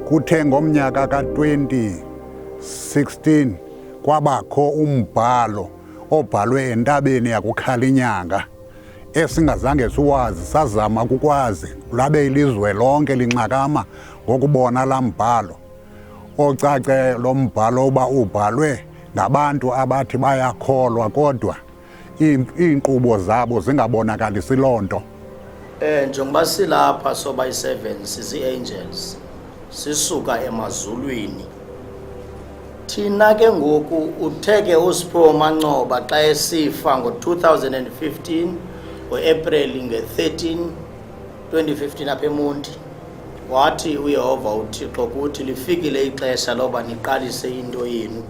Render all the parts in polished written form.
kuthe ngomnyaka ka-2016 kwabakho umbhalo obhalwe entabeni yakuKhalinyanga esingazange siwazi, sazama ukukwazi, labe ilizwe lonke lincakama ngokubona laa mbhalo. Ocace lo mbhalo uba ubhalwe ngabantu abathi bayakholwa kodwa iinkqubo zabo zingabonakalisi loo nto. Njengoba silapha sobayi-7 sisi-angels sisuka emazulwini, thina ke ngoku utheke uSipho Mancoba xa esifa ngo-2015 ngo-April nge-13 2015 apha eMonti, wathi uYehova uThixo kuthi lifikile ixesha loba niqalise into yenu.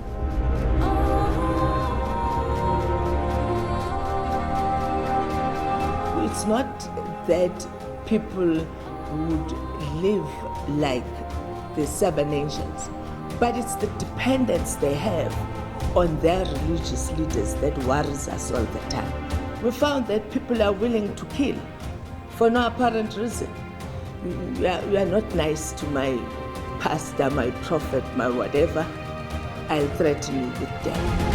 It's not that people would live like the 7 angels, but it's the dependence they have on their religious leaders that worries us all the time. We found that people are willing to kill for no apparent reason. We are not nice to my pastor, my prophet, my whatever. I'll threaten you with death.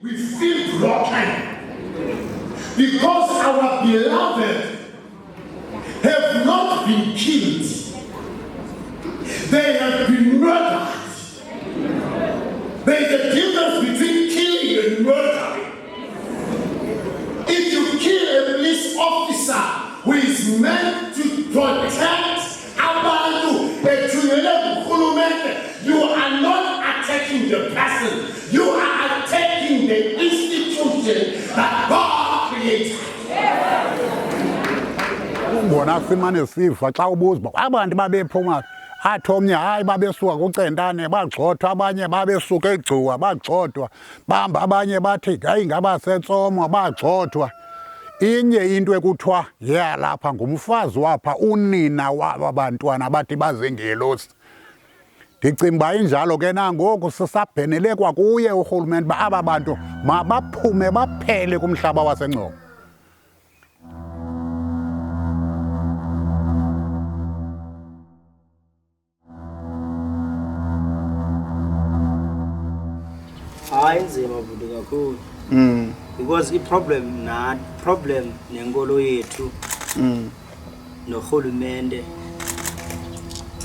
We feel broken because our beloved have not been killed. They have been murdered. There is a difference between killing and murdering. If you kill a police officer who is meant to protect abantu, you are not attacking the person. You are attacking the institution that God created. Ngona simane sifa xa ubuza abantu babephuma athi omnye hayi babesuka kuCentane bagxothwa, abanye babesuka eGcuwa bagxothwa, bamba abanye bathi hayi ngabaseTsomo bagxothwa. Inye into ekuthiwa yalapha ngumfazi wapha unina waba bantwana bathi bazengelosi. Ndicinga uba injalo ke nangoku sisabhenele kwakuye urhulumente uba aba bantu mabaphume baphele kumhlaba waseNgcobo. Hayi nzima futhi kakhulu. Because problem nenkolo yethu norhulumente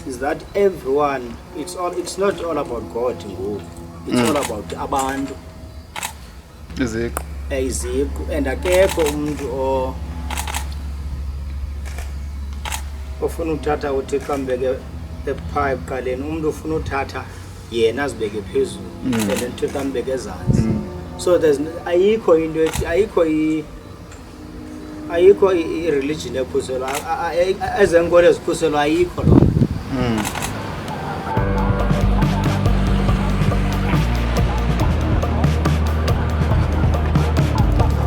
is that everyone, it's not all about God ngoku. It's all about abantu. Iziko and akekho umuntu ofuna uthatha uthi khambeke epipe qaleni, umuntu ofuna uthatha yena azibeke phezulu and uthi khambeke ezantsi. So there's ayikho into ayikho i-religion ekhuselwa, ezenkolo ezikhuselwa ayikho lo.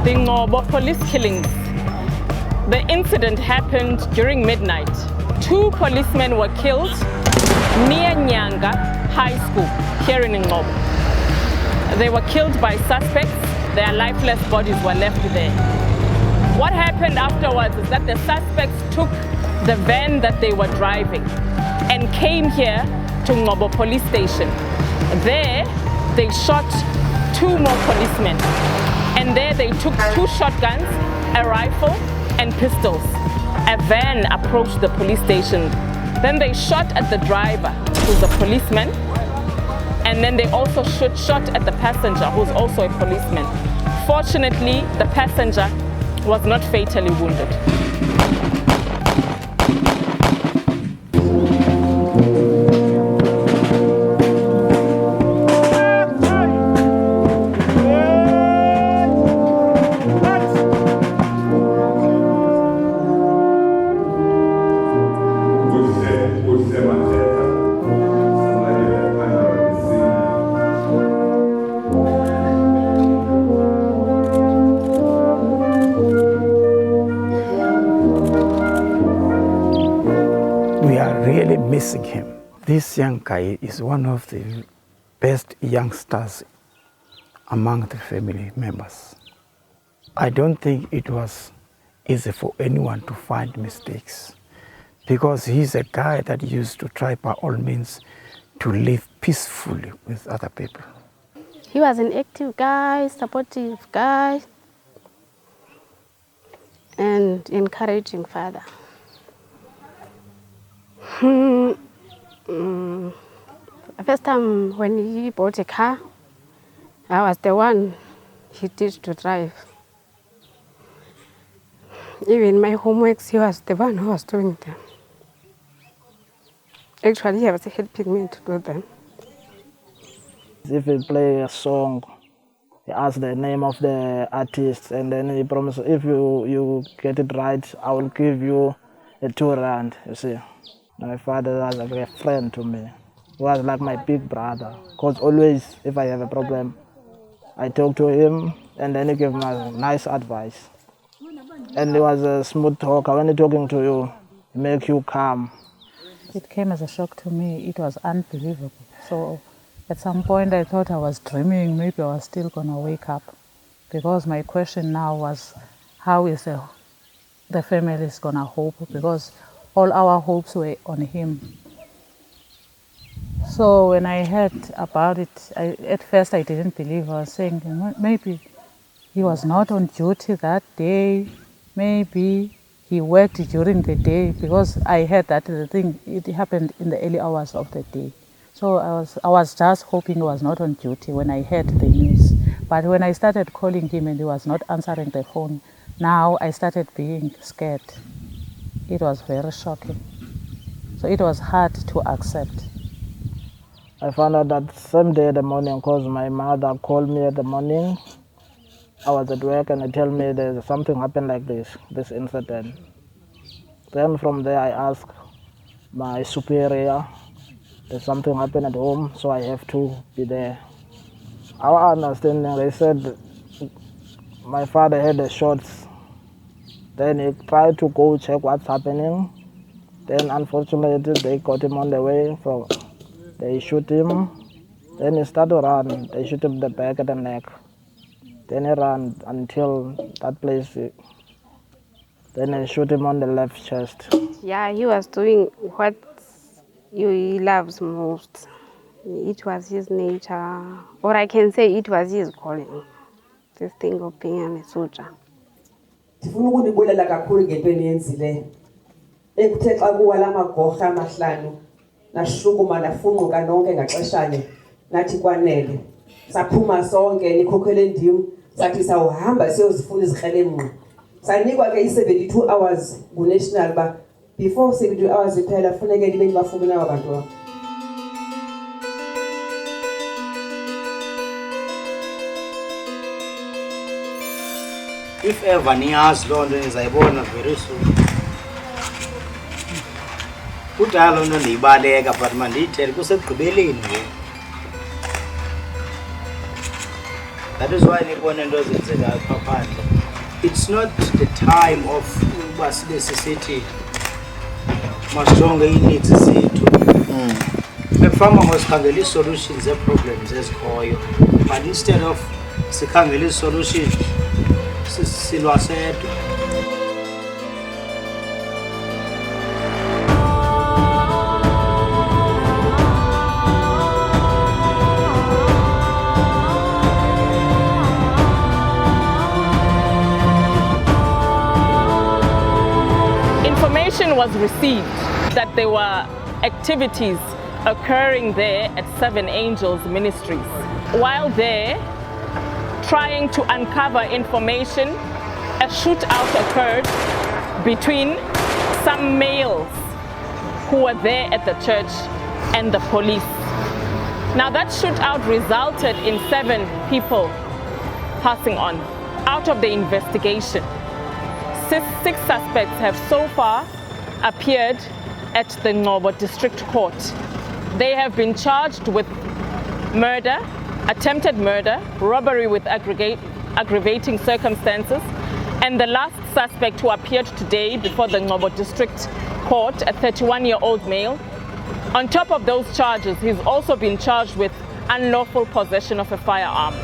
The Ngcobo police killings. The incident happened during midnight. 2 policemen were killed near Nyanga High School here in Ngcobo. They were killed by suspects. Their lifeless bodies were left there. What happened afterwards is that the suspects took the van that they were driving and came here to Ngcobo police station. There, they shot 2 more policemen. And there they took 2 shotguns, a rifle, and pistols. A van approached the police station. Then they shot at the driver, who's a policeman. And then they also shot at the passenger, who's also a policeman. Fortunately, the passenger was not fatally wounded. missing him. This young guy is one of the best youngsters among the family members. I don't think it was easy for anyone to find mistakes, because he's a guy that used to try by all means to live peacefully with other people. He was an active guy, supportive guy, and encouraging father. First time when he bought a car, I was the one he teach to drive. Even my homeworks, he was the one who was doing them. Actually, he was helping me to do them. If he play a song, he asks the name of the artist, and then he promises, if you get it right, I will give you a £2, you see. My father was like a friend to me. He was like my big brother, because always, if I have a problem, I talk to him, and then he gave me nice advice. And he was a smooth talker. When he's talking to you, he makes you calm. It came as a shock to me. It was unbelievable. So at some point I thought I was dreaming. Maybe I was still going to wake up. Because my question now was, how is the family is going to hope? Because all our hopes were on him. So when I heard about it, at first I didn't believe. I was saying, maybe he was not on duty that day. Maybe he worked during the day, because I heard that the thing, it happened in the early hours of the day. So I was just hoping he was not on duty when I heard the news. But when I started calling him and he was not answering the phone, now I started being scared. It was very shocking. So it was hard to accept. I found out that same day in the morning, because my mother called me in the morning. I was at work and they tell me there's something happened like this incident. Then from there I asked my superior, there's something happened at home, so I have to be there. Our understanding, they said my father had the shots. Then he tried to go check what's happening. Then unfortunately they got him on the way, they shoot him. Then he started to run, they shoot him in the back and the neck. Then he ran until that place. Then they shoot him on the left chest. Yeah, he was doing what he loves most. It was his nature, or I can say it was his calling, this thing of being a soldier. Ndifuna ukunibulela kakhulu ngento eniyenzileyo. Ekuthe xa kuwa la magorha amahlanu nashukuma nafunquka nonke ngaxeshanye nathi kwanele. Saphuma sonke nikhokhele ndim sathi sawuhamba siyozifuna izikrelemnqa. Sanikwa ke i72 hours ngunational ba before 72 hours iphela funeke libe nibafumene abantu babo. If ever niyazi loo nto nizayibona very soon. Kudala loo nto ndiyibaleka but mandiyithele kusekugqibeleni ngoku. That is why nibona into ezenzekayo phaa phandle. It's not the time of uba sibe sisithi masijonge ii-needs zethu. Efama masikhangela ii-solutions zee-problems ezikhoyo, but instead of sikhangela ii-solutions silwa sedwa. Information was received that there were activities occurring there at Seven Angels Ministries. While there, trying to uncover information, a shootout occurred between some males who were there at the church and the police. Now that shootout resulted in 7 people passing on. Out of the investigation, 6 suspects have so far appeared at the Ngcobo District Court. They have been charged with murder, attempted murder, robbery with aggravating circumstances, and the last suspect who appeared today before the Ngcobo District Court, a 31-year-old male, On top of those charges, he's also been charged with unlawful possession of a firearm.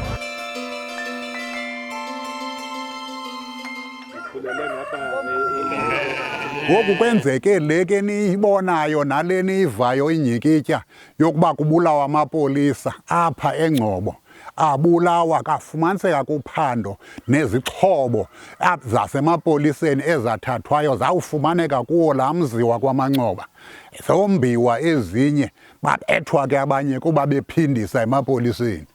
Ngoku kwenzeke le ke niyibonayo nale niyivayo inyikitya yokuba kubulawa amapolisa apha eNgcobo. Abulawa kafumaniseka kuphando nezixhobo zasemapoliseni ezathathwayo zawufumaneka kuwo laa mzi wakwaMancoba. Zombiwa ezinye babethwa ke abanye kuba bephindisa emapoliseni.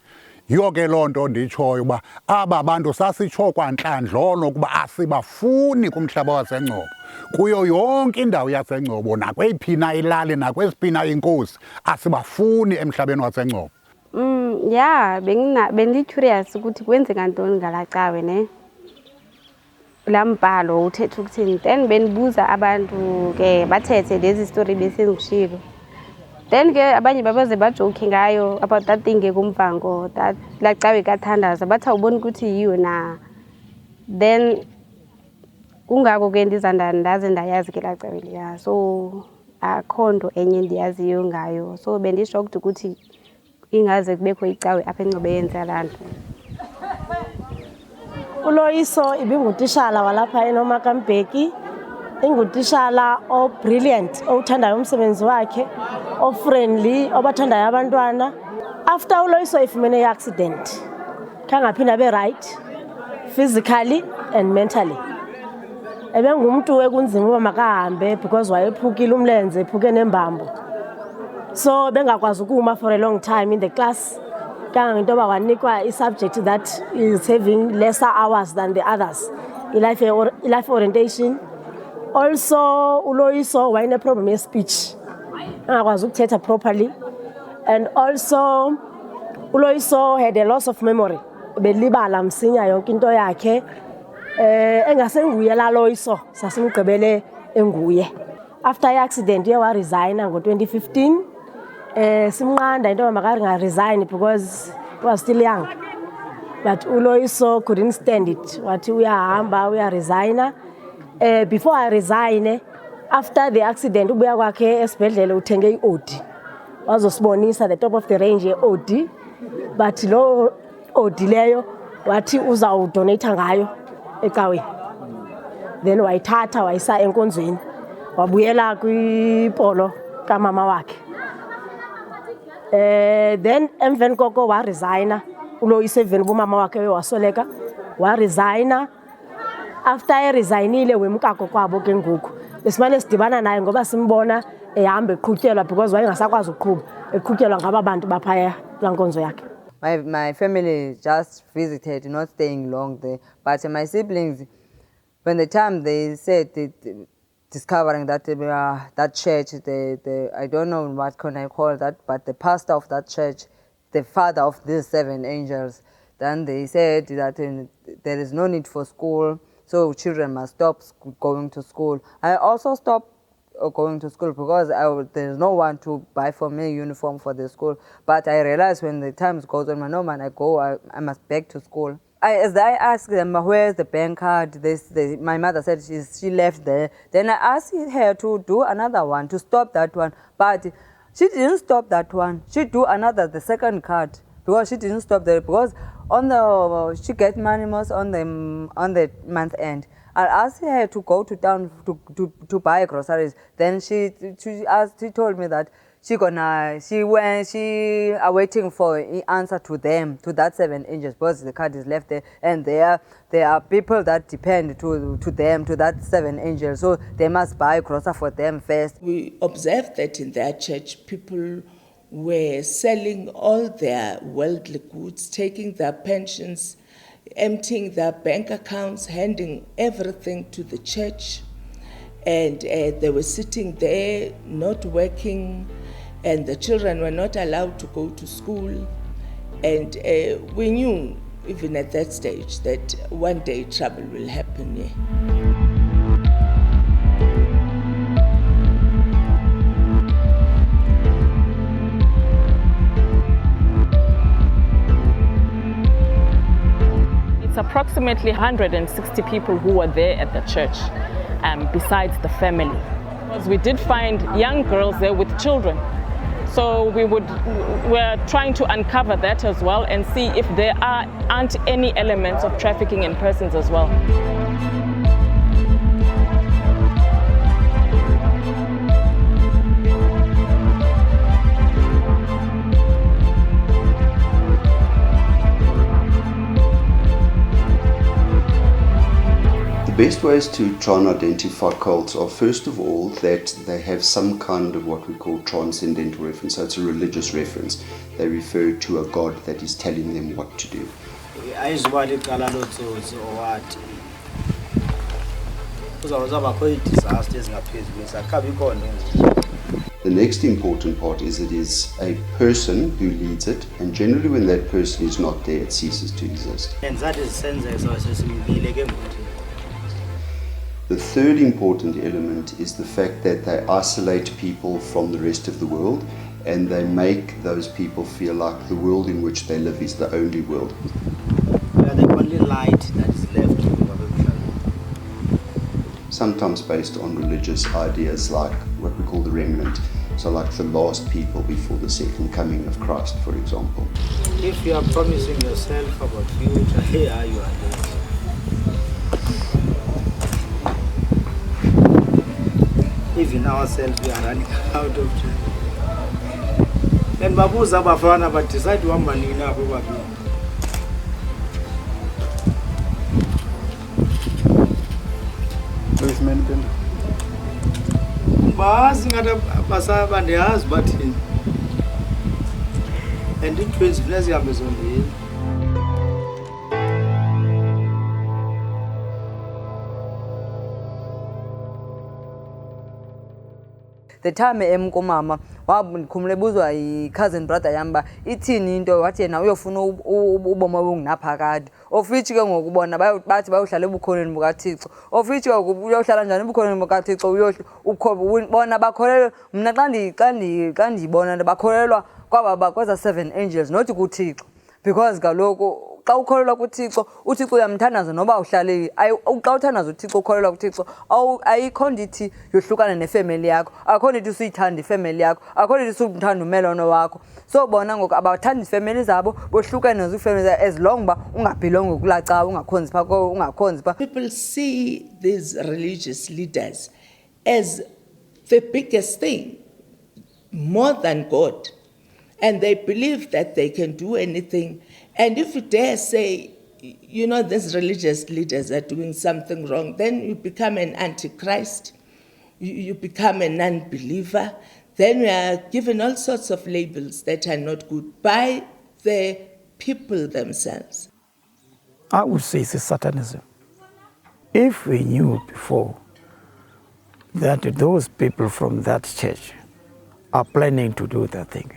Yiyo ke loo nto nditshoyo uba aba bantu sasitsho kwantlandlolo ukuba asibafuni kumhlaba waseNgcobo. Kuyo yonke indawo yaseNgcobo nakweyiphi na ilali nakwesiphi na inkosi asibafuni emhlabeni waseNgcobo. Yeah, bengicurious ukuthi kwenzeka ntoni ngala cawe ne. Lambhalo uthetha ukuthini. Then benibuza abantu ke bathethe lezi story besengishilo. Then ke abanye babaze bajoke ngayo about that thing kumvango that la cawe kathandaza bathi awuboni ukuthi yiyo na. Then kungako ke ndizandana ndaze ndayazi ke la cawe liya. So akhondo enye ndiyaziyo ngayo. So bendishocked ukuthi ingaze kubekho icawe apha eNgcobo yenza lanto. Uloyiso ibingutishala walapha eNomakambheki, ingutishala brilliant, othandayo umsebenzi wakhe, friendly, obathandayo abantwana. After uloyiso ifumene i-accident, kangaphinda be right physically and mentally. Ebengumuntu ekunzima uba makahambe because wayephukile umlenze, ephuke nembambo. So bengakwazi ukuma for a long time in the class. Kangento yoba wanikwa i-subject that is having lesser hours than the others. Life orientation. Also uloyiso wayene problem ye speech. Angakwazi ukuthetha properly. And also uloyiso had a loss of memory. Belibala msinya yonke into yakhe. Engasenguye la loyiso sasimgqibele enguye. After the accident ye wa resign ngo-2015. Simnqanda into yoba resign because he was still young. But uloyiso couldn't stand it. Wathi uyahamba resigner. Before I resign, after the accident ubuya kwakhe esibhedlele uthenge i-Audi. Wazosibonisa the top of the range ye-Audi. But lo Audi leyo wathi uzawudonate ngayo ecaweni. Then wayithatha wayisa enkonzweni. Wabuyela kwipolo kamama wakhe. Then emveni koko wa resigner. Uloyiso eveni kumama wakhe wasweleka wa resigner. After resignile wemkako kwabo ke ngoku besimane sidibana naye ngoba simbona ehamba eqhutyelwa because wayengasakwazi ukuqhuba eqhutyelwa ngaba bantu baphaya lankonzo yakhe. My family just visited, not staying long there, but my siblings, when the time they said discovering that that church, I don't know what can I call that, but the pastor of that church, the father of these 7 angels, then they said that there is no need for school. So children must stop going to school. I also stopped going to school because there's no one to buy for me uniform for the school. But I realized when the time goes on, no man, I must back to school. As I asked them, where's the bank card? My mother said she left there. Then I asked her to do another one, to stop that one. But she didn't stop that one. She do the second card. Because she didn't stop there, because she get money most on the month end. I asked her to go to town to buy groceries. Then she told me that she are waiting for an answer to them, to that 7 angels, because the card is left there, and there are people that depend to them, to that 7 angels, so they must buy groceries for them first. We observed that in their church, people were selling all their worldly goods, taking their pensions, emptying their bank accounts, handing everything to the church. And they were sitting there, not working, and the children were not allowed to go to school. And we knew, even at that stage, that one day trouble will happen here. It's approximately 160 people who were there at the church, besides the family. Because we did find young girls there with children. So we're trying to uncover that as well and see if there aren't any elements of trafficking in persons as well. The best ways to try and identify cults are, first of all, that they have some kind of what we call transcendental reference. So it's a religious reference. They refer to a god that is telling them what to do. The next important part is it is a person who leads it, and generally when that person is not there, it ceases to exist. The third important element is the fact that they isolate people from the rest of the world, and they make those people feel like the world in which they live is the only world. We are the only light that is left. Sometimes based on religious ideas like what we call the remnant, so like the last people before the second coming of Christ, for example. If you are promising yourself about future, here you are there. Even ourselves, we are running out of time. And babuza bafana but decide to manina probably. Basi ngata basaba ndiyazi but and it was bless ya mezondini. The time Ngcobo wakhumlebuzwa yi-cousin brother yamba ithini into wathi yena uyofuna ubomi obungunaphakade of which ke ngokubona bathi bayohlala ebukhoneni bukaThixo of which uyohlala njani ebukhoneni bukaThixo bona bakholelwa mna xa ndibona bakholelwa kwaba kweza 7 angels not kuThixo because kaloku xa ukholelwa kuThixo uThixo uyamthandaza noba uhlale xa uthandaza uThixo ukholelwa kuThixo ayikho ndithi yohlukana nefamily yakho akho ndithi usuyithanda ifamily yakho akho ndithi usumthanda umelwane wakho so bona ngoku abathanda ifamily zabo bohlukane nazo ifamily as long ba ungabhilongi kulacawa ungakhonzi phako ungakhonzi pha. People see these religious leaders as the biggest thing, more than God, and they believe that they can do anything. And if you dare say, you know, these religious leaders are doing something wrong, then you become an antichrist, you become a non-believer, then we are given all sorts of labels that are not good by the people themselves. I would say it's a Satanism. If we knew before that those people from that church are planning to do that thing,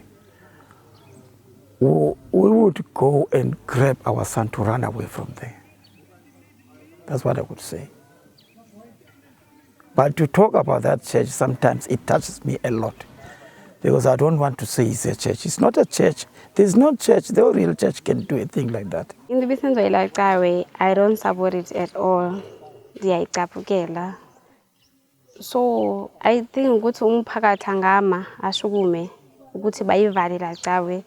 we would go and grab our son to run away from there. That's what I would say. But to talk about that church, sometimes it touches me a lot because I don't want to say it's a church. It's not a church. There's no church. No real church can do a thing like that. In the business like that way, I don't support it at all. So I think ukuthi umphakathi angama ashukume ukuthi bayivale la cawe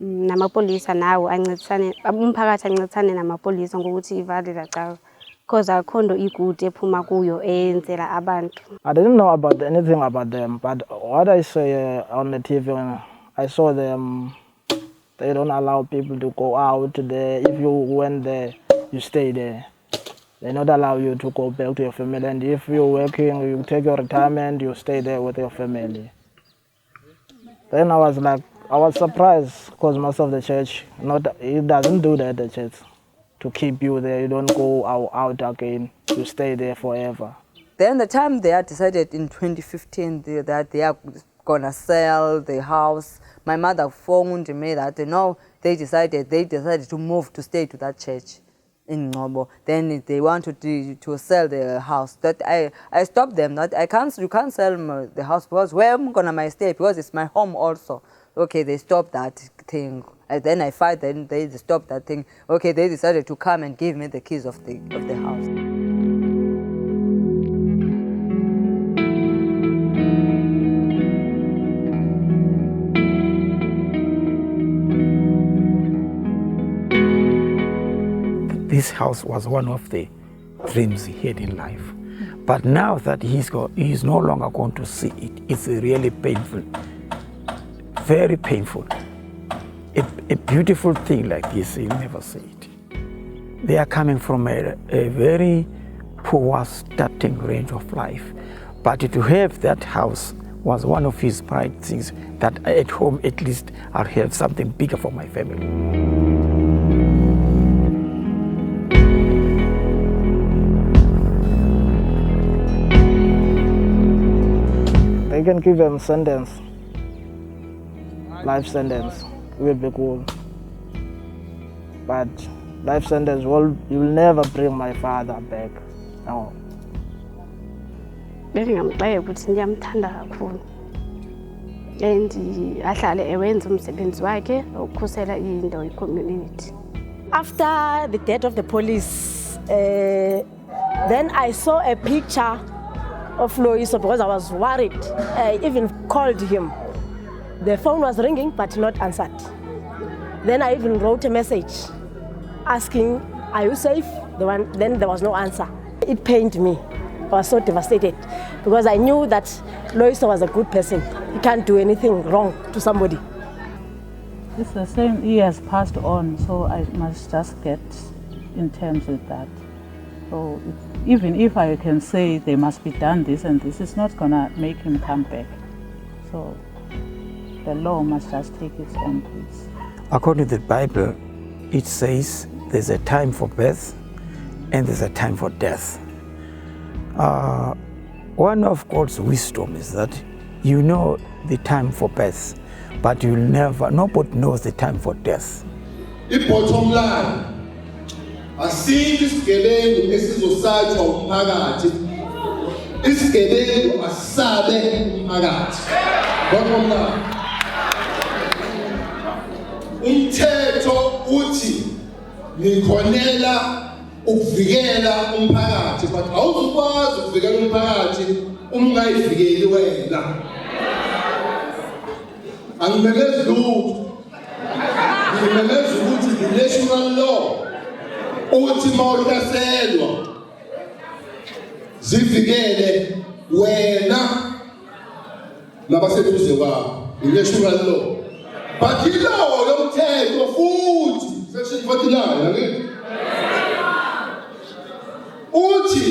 namapolisa nawo ancedisane umphakathi ancedisane namapolisa ngokuthi ivale la cawe because akhondo igude ephuma kuyo eyenzela abantu. I didn't know about anything about them, but what I saw on the TV, I saw them. They don't allow people to go out there. If you went there, you stay there. They not allow you to go back to your family. And if you're working, you take your retirement, you stay there with your family. Then I was surprised because most of the church, it doesn't do that, the church, to keep you there. You don't go out again. You stay there forever. Then the time they had decided in 2015 that they are going to sell the house, my mother phoned me that they decided to move to stay to that church in Ngcobo. Then they wanted to sell the house. That I stopped them. That you can't sell the house because where I'm gonna stay because it's my home also. Okay, they stopped that thing. And then I fight. Then they stopped that thing. Okay, they decided to come and give me the keys of the house. this house was one of the dreams he had in life. But now that he's no longer going to see it, it's really painful, very painful. A beautiful thing like this, he'll never see it. They are coming from a very poor starting range of life. But to have that house was one of his pride things, that at home at least I'll have something bigger for my family. They can give him sentence, life sentence, will be cool. But life sentence you'll never bring my father back. No. Bengingamxelela ukuthi ngiyamthanda kakhulu and ahlale ewenza umsebenzi wakhe ukukhusela into i-community. After the death of the police, then I saw a picture of Loyiso because I was worried. I even called him. The phone was ringing but not answered. Then I even wrote a message asking, are you safe? Then there was no answer. It pained me. I was so devastated because I knew that Loyiso was a good person. He can't do anything wrong to somebody. It's the same, he has passed on, so I must just get in terms with that. So even if I can say they must be done this and this, it's not gonna make him come back. So the law must just take its own place. According to the Bible, it says there's a time for birth and there's a time for death. One of God's wisdom is that you know the time for birth, but nobody knows the time for death. The bottom line, asikho isigebengu esizosatshwa umphakathi. Isigebengu asabe umphakathi. Bottom line. Umthetho uthi nikhonela ukuvikela umphakathi, but awuzukwazi ukuvikela umphakathi ungayivikeli wena. Angimemezi lutho. Ngimemeza ukuthi the national law uthi mawuhlaselwa zivikele wena nabaseduze kwakho, the national law. But ilawo yomthetho futhi section 49 angithi uthi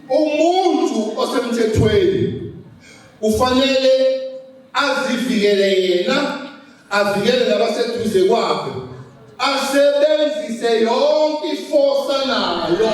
umuntu osemthethweni ufanele azivikele yena, avikele nabaseduze kwakhe, asebenzise yonke iforce anayo.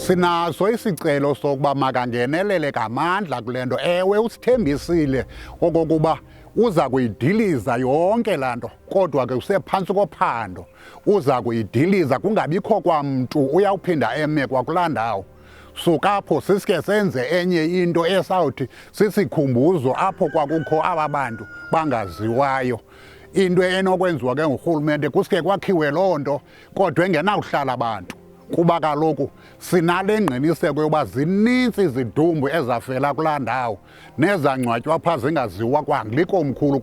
Sinaso isicelo sokuba makangenelele ngamandla kule nto. Ewe usithembisile okokuba uza kuyidiliza yonke laa nto, kodwa ke usephantsi kophando. Uza kuyidiliza kungabikho kwamntu uyawuphinda eme kwakulaa ndawo. Sukapho sisike senze enye into esawuthi sisikhumbuzo apho kwakukho aba bantu bangaziwayo. Into enokwenziwa ke ngurhulumente kusike kwakhiwe loo nto kodwa engenawuhlala abantu. Kuba kaloku sinale ngqiniseko yoba zinintsi izidumbu ezafela kulaa ndawo nezangcwatywa phaa zingaziwa kwangelikomkhulu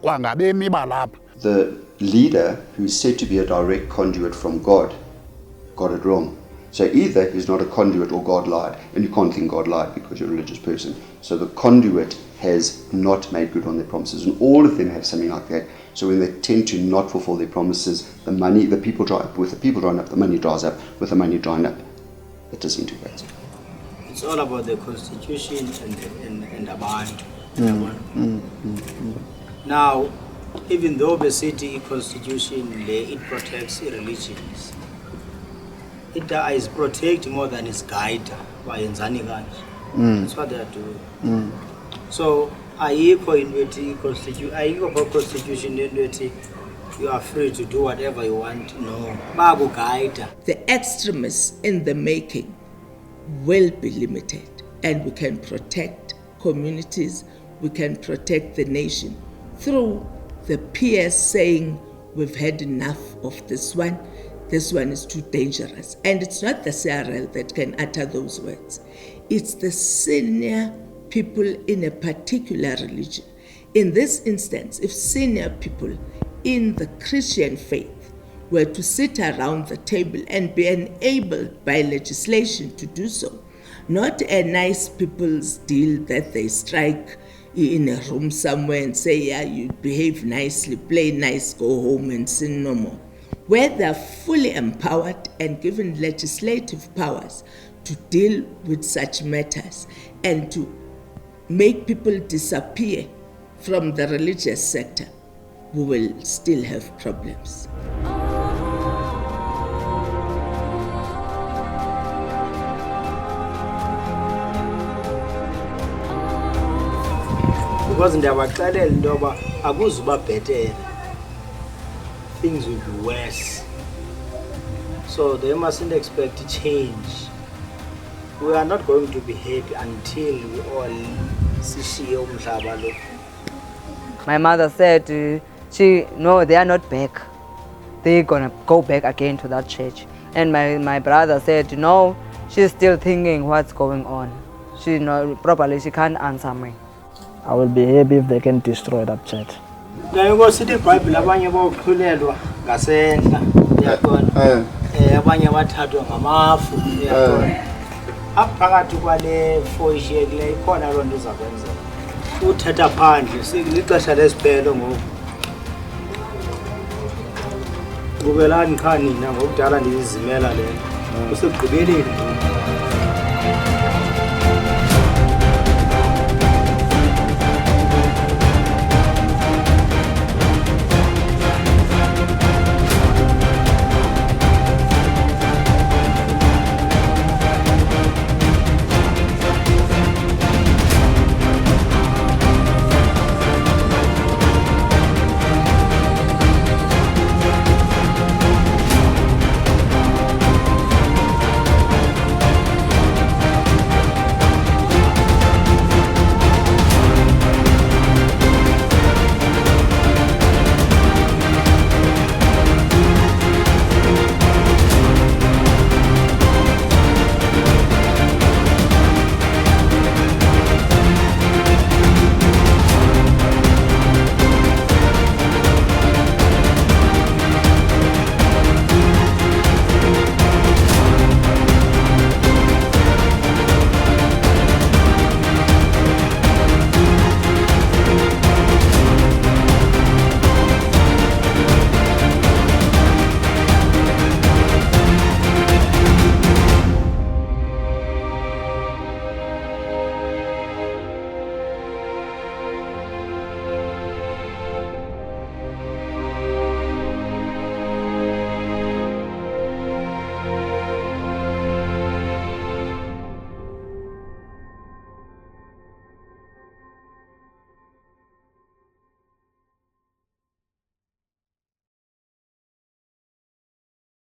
kwangabemi balapha. The leader who is said to be a direct conduit from God got it wrong. So either he's not a conduit or God lied, and you can't think God lied because you're a religious person. So the conduit has not made good on their promises, and all of them have something like that. So when they tend to not fulfill their promises, the people dry up. With the people drying up, the money dries up. With the money drying up, it disintegrates. It's all about the constitution and abantu. Now, even though the city constitution it protects religions, it does protect more than its guide by Nzani. That's what they are doing. So ayikho constitution you are free to do whatever you want. No, bayakuguide. The extremists in the making will be limited, and we can protect communities, we can protect the nation through the peers saying we've had enough of this one. this one is too dangerous. And it's not the CRL that can utter those words. It's the senior people in a particular religion. In this instance, if senior people in the Christian faith were to sit around the table and be enabled by legislation to do so, not a nice people's deal that they strike in a room somewhere and say, yeah, you behave nicely, play nice, go home and sin no more. Where they're fully empowered and given legislative powers to deal with such matters and to make people disappear from the religious sector, we will still have problems. Because ndiyabaxelela into yoba akuzuba bhetele, things will be worse. So they mustn't expect change. We are not going to be happy until we all sishiye umhlaba lo. My mother said, no, they are not back. They're gonna go back again to that church. And my brother said, no, she's still thinking what's going on. She properly, she can't answer me. I will be happy if they can destroy that church. Ngayokosithi iBhayibhile abanye bawuqhulelwa ngasentla uyaqonda. Abanye bathathwa ngamafu uyaqonda. Aphakathi kwale foyishe kule ikhona loo nto izakwenzeka. Uthatha phandle sikulixesha lesiphelo ngoku. Kubelani cha nina ngokudala ndizimela lento. Usekugqibeleni.